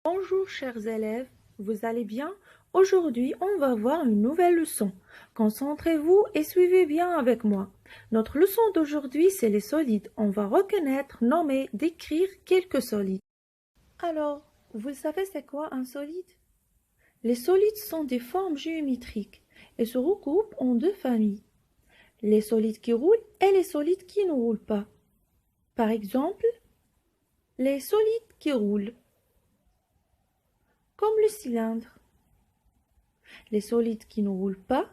Bonjour chers élèves, vous allez bien? Aujourd'hui, on va voir une nouvelle leçon. Concentrez-vous et suivez bien avec moi. Notre leçon d'aujourd'hui, c'est les solides. On va reconnaître, nommer, décrire quelques solides. Alors, vous savez c'est quoi un solide? Les solides sont des formes géométriques et se regroupent en deux familles. Les solides qui roulent et les solides qui ne roulent pas. Par exemple, les solides qui roulent, comme le cylindre. Les solides qui ne roulent pas,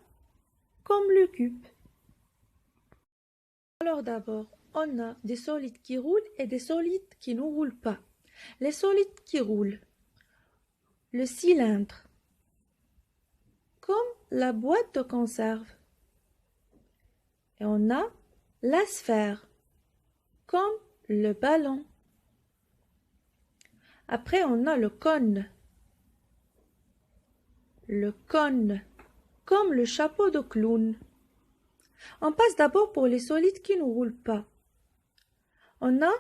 comme le cube. Alors d'abord, on a des solides qui roulent et des solides qui ne roulent pas. Les solides qui roulent, le cylindre, comme la boîte de conserve. Et on a la sphère, comme le ballon. Après, on a le cône, comme le chapeau de clown. On passe d'abord pour les solides qui ne roulent pas. On a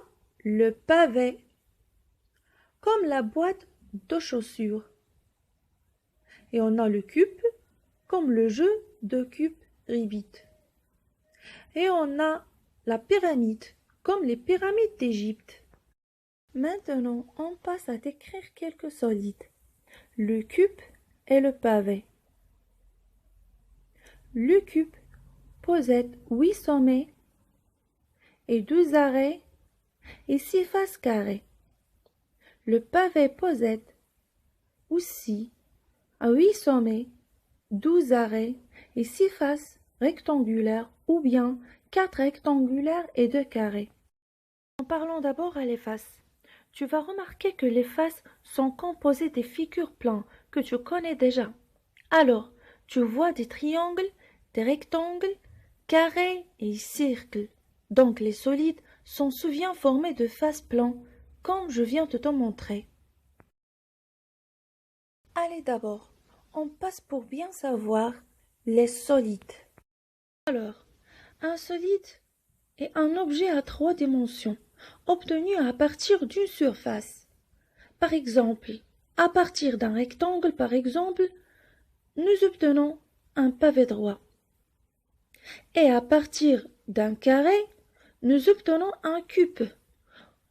le pavé, comme la boîte de chaussures. Et on a le cube, comme le jeu de cube Rubik. Et on a la pyramide, comme les pyramides d'Égypte. Maintenant, on passe à décrire quelques solides. Le cube et le pavé. Le cube possède 8 sommets et 12 arrêts et 6 faces carrées. Le pavé possède aussi 8 sommets, 12 arrêts et 6 faces rectangulaires ou bien 4 rectangulaires et 2 carrés. En parlant d'abord à les faces, tu vas remarquer que les faces sont composées des figures plans que tu connais déjà. Alors, tu vois des triangles, des rectangles, carrés et cercles. Donc les solides sont souvent formés de faces plans, comme je viens de te montrer. Allez d'abord, on passe pour bien savoir les solides. Alors, un solide est un objet à 3 dimensions, obtenu à partir d'une surface. Par exemple, à partir d'un rectangle, nous obtenons un pavé droit. Et à partir d'un carré, nous obtenons un cube.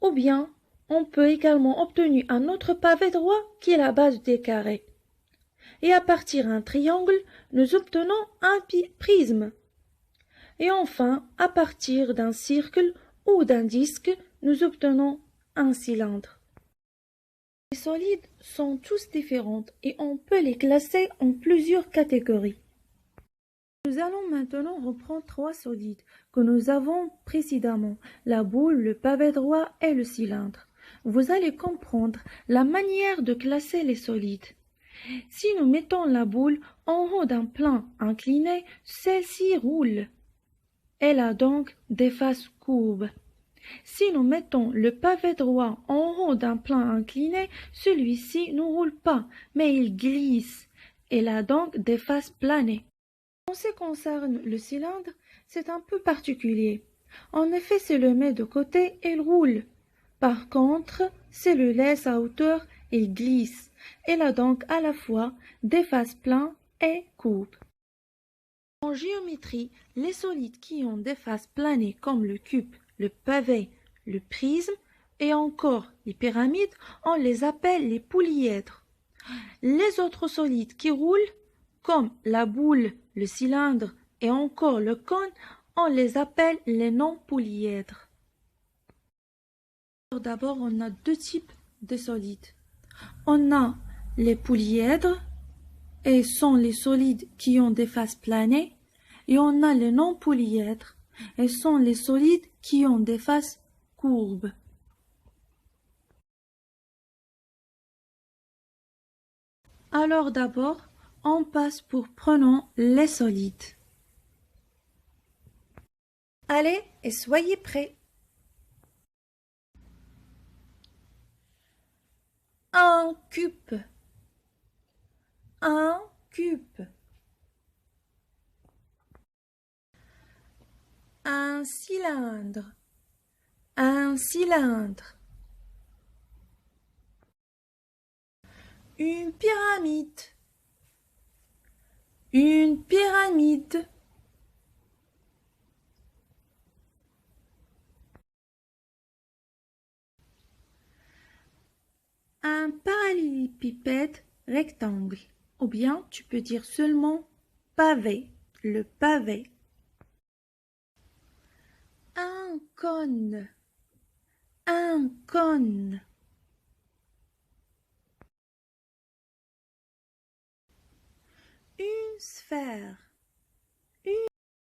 Ou bien, on peut également obtenir un autre pavé droit qui est la base des carrés. Et à partir d'un triangle, nous obtenons un prisme. Et enfin, à partir d'un cercle ou d'un disque, nous obtenons un cylindre. Les solides sont tous différents et on peut les classer en plusieurs catégories. Nous allons maintenant reprendre 3 solides que nous avons précédemment, la boule, le pavé droit et le cylindre. Vous allez comprendre la manière de classer les solides. Si nous mettons la boule en haut d'un plan incliné, celle-ci roule. Elle a donc des faces courbes. Si nous mettons le pavé droit en haut d'un plan incliné, celui-ci ne roule pas, mais il glisse. Elle a donc des faces planées. En ce qui concerne le cylindre, c'est un peu particulier. En effet, si le met de côté, il roule. Par contre, si le laisse à hauteur, il glisse. Elle a donc à la fois des faces planes et courbes. En géométrie, les solides qui ont des faces planées comme le cube, le pavé, le prisme et encore les pyramides, on les appelle les polyèdres. Les autres solides qui roulent, comme la boule, le cylindre et encore le cône, on les appelle les non-polyèdres. D'abord, on a 2 types de solides. On a les polyèdres et sont les solides qui ont des faces planées, et on a les non-polyèdres et sont les solides qui ont des faces courbes. Alors d'abord, on passe pour prenons les solides. Allez, et soyez prêts. Un cube. Un cube. Un cylindre. Un cylindre. Une pyramide. Une pyramide. Un parallélépipède rectangle. Ou bien tu peux dire seulement pavé, le pavé. Un cône. Un cône. Une sphère.